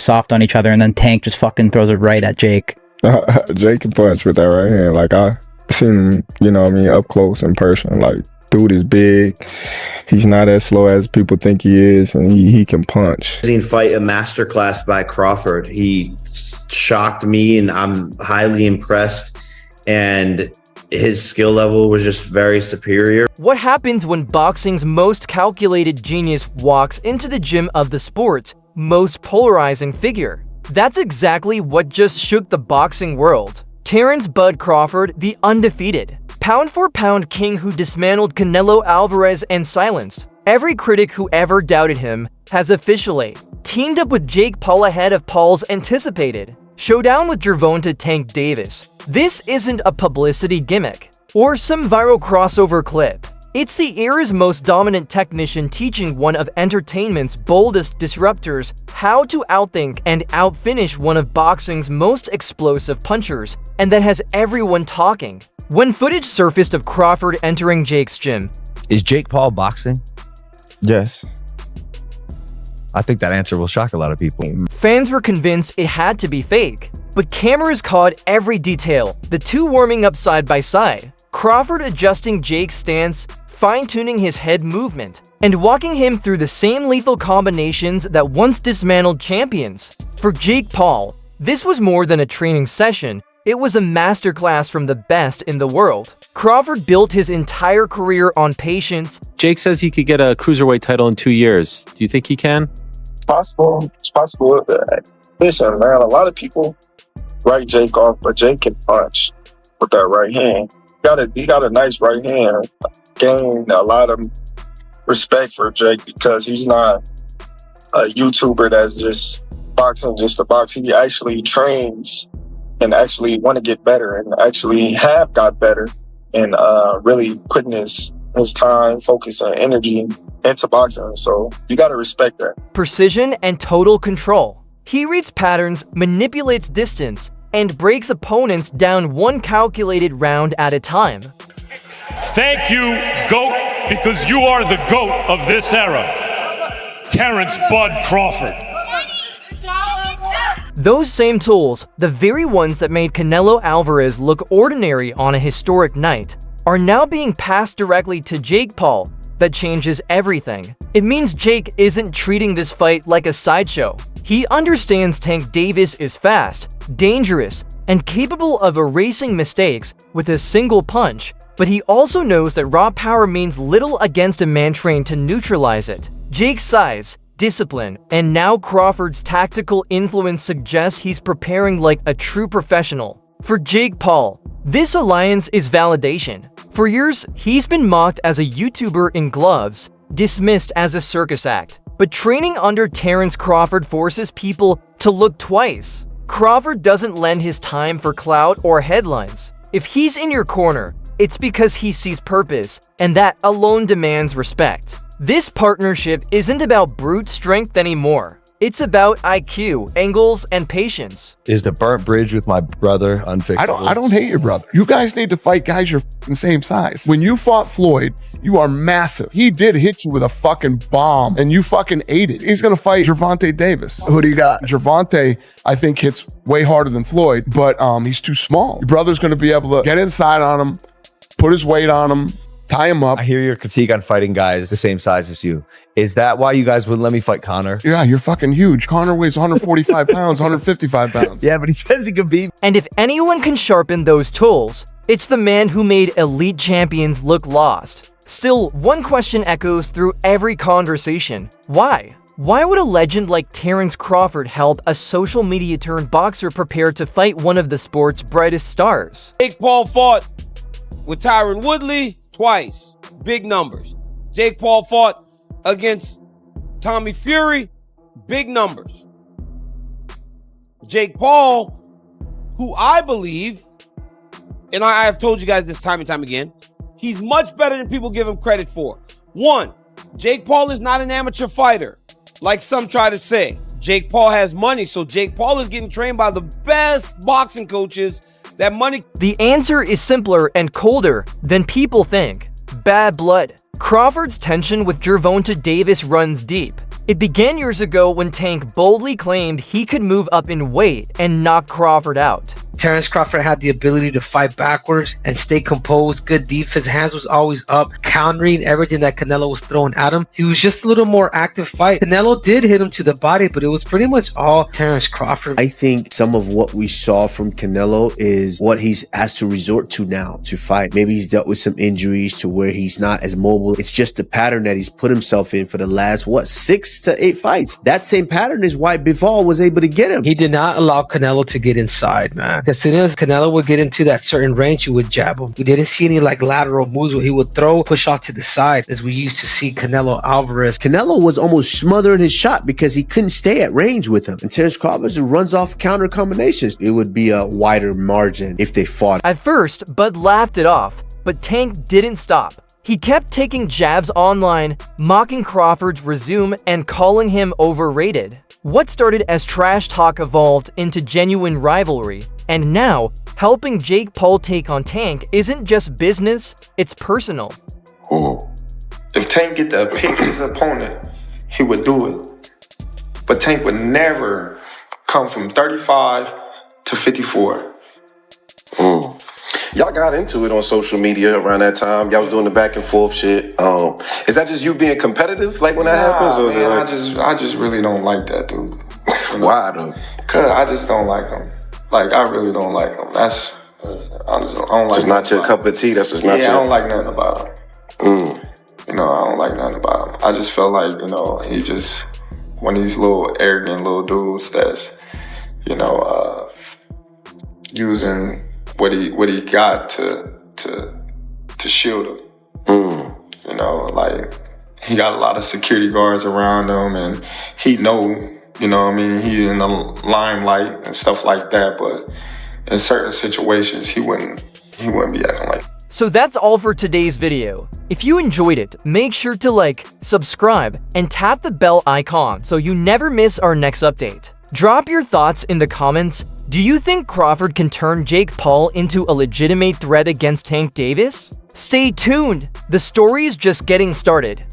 soft on each other, and then Tank just fucking throws it right at Jake. Jake can punch with that right hand. Like, I seen him, you know what I mean, up close in person. Like, dude is big. He's not as slow as people think he is, and he can punch. I've seen fight a masterclass by Crawford. He shocked me, and I'm highly impressed. And his skill level was just very superior. What happens when boxing's most calculated genius walks into the gym of the sport's most polarizing figure? That's exactly what just shook the boxing world. Terence "Bud" Crawford, the undefeated pound-for-pound king who dismantled Canelo Alvarez and silenced every critic who ever doubted him, has officially teamed up with Jake Paul ahead of Paul's anticipated showdown with Gervonta Tank Davis. This isn't a publicity gimmick or some viral crossover clip. It's the era's most dominant technician teaching one of entertainment's boldest disruptors how to outthink and outfinish one of boxing's most explosive punchers, and that has everyone talking. When footage surfaced of Crawford entering Jake's gym, is Jake Paul boxing? Yes. I think that answer will shock a lot of people. fans were convinced it had to be fake. But cameras caught every detail, the two warming up side by side, Crawford adjusting Jake's stance, fine-tuning his head movement, and walking him through the same lethal combinations that once dismantled champions. For Jake Paul, this was more than a training session. It was a masterclass from the best in the world. Crawford built his entire career on patience. Jake says he could get a cruiserweight title in 2 years. Do you think he can? It's possible. It's possible. Listen, man, a lot of people write Jake off, but Jake can punch with that right hand. He got a nice right hand. Gained a lot of respect for Jake because he's not a YouTuber that's just boxing just to box. He actually trains and actually want to get better and actually have got better and really putting his time, focus, and energy into boxing. So you got to respect that. Precision and total control. He reads patterns, manipulates distance, and breaks opponents down one calculated round at a time. Thank you, GOAT, because you are the GOAT of this era. Terence "Bud" Crawford. Those same tools, the very ones that made Canelo Alvarez look ordinary on a historic night, are now being passed directly to Jake Paul. That changes everything. It means Jake isn't treating this fight like a sideshow. He understands Tank Davis is fast, dangerous, and capable of erasing mistakes with a single punch, but he also knows that raw power means little against a man trained to neutralize it. Jake's size, discipline, and now Crawford's tactical influence suggest he's preparing like a true professional. For Jake Paul, this alliance is validation. For years, he's been mocked as a YouTuber in gloves, dismissed as a circus act. But training under Terence Crawford forces people to look twice. Crawford doesn't lend his time for clout or headlines. If he's in your corner, it's because he sees purpose, and that alone demands respect. This partnership isn't about brute strength anymore. It's about IQ, angles, and patience. Is the burnt bridge with my brother unfixable? I don't hate your brother. You guys need to fight guys your the same size. When you fought Floyd, you are massive. He did hit you with a fucking bomb and you fucking ate it. He's gonna fight Gervonta Davis. Who do you got? Gervonta, I think, hits way harder than Floyd, but he's too small. Your brother's gonna be able to get inside on him, put his weight on him, tie him up. I hear your critique on fighting guys the same size as you. Is that why you guys wouldn't let me fight Conor? Yeah, you're fucking huge. Conor weighs 145 pounds, 155 pounds. Yeah, but he says he can beat me. And if anyone can sharpen those tools, it's the man who made elite champions look lost. Still, one question echoes through every conversation. Why? Why would a legend like Terence Crawford help a social media turned boxer prepare to fight one of the sport's brightest stars? Jake Paul fought with Tyron Woodley twice. Big numbers. Jake Paul fought against Tommy Fury. Big numbers. Jake Paul, who I believe, and I have told you guys this time and time again, he's much better than people give him credit for. One, Jake Paul is not an amateur fighter, like some try to say. Jake Paul has money, so Jake Paul is getting trained by the best boxing coaches. That money. The answer is simpler and colder than people think. Bad blood. Crawford's tension with Gervonta Davis runs deep. It began years ago when Tank boldly claimed he could move up in weight and knock Crawford out. Terence Crawford had the ability to fight backwards and stay composed, good defense, hands was always up, countering everything that Canelo was throwing at him. He was just a little more active fight. Canelo did hit him to the body, but it was pretty much all Terence Crawford. I think some of what we saw from Canelo is what he's has to resort to now to fight. Maybe he's dealt with some injuries to where he's not as mobile. It's just the pattern that he's put himself in for the last, 6 to 8 fights. That same pattern is why Bivol was able to get him. He did not allow Canelo to get inside, man. As soon as Canelo would get into that certain range, you would jab him. We didn't see any like lateral moves where he would throw, push off to the side as we used to see Canelo Alvarez. Canelo was almost smothering his shot because he couldn't stay at range with him. And Terence Crawford runs off counter combinations. It would be a wider margin if they fought. At first, Bud laughed it off, but Tank didn't stop. He kept taking jabs online, mocking Crawford's resume and calling him overrated. What started as trash talk evolved into genuine rivalry, and now, helping Jake Paul take on Tank isn't just business, it's personal. If Tank get to pick his opponent, he would do it. But Tank would never come from 35 to 54. Y'all got into it on social media around that time. Y'all was doing the back and forth shit. Is that just you being competitive, like when that happens, or is it like... I just really don't like that dude. You know? Why though? Cause I just don't like him. Like I really don't like him. I don't like. Just not your cup of tea. That's just not your. I don't like nothing about him. You know, I don't like nothing about him. I just feel like, you know, he just one of these little arrogant little dudes that's, you know, using what he got to shield him. You know, like he got a lot of security guards around him, and he know, you know what I mean, he in the limelight and stuff like that, but in certain situations he wouldn't be acting like. So that's all for today's video. If you enjoyed it, make sure to like, subscribe, and tap the bell icon so you never miss our next update. Drop your thoughts in the comments. Do you think Crawford can turn Jake Paul into a legitimate threat against Tank Davis? Stay tuned! The story is just getting started.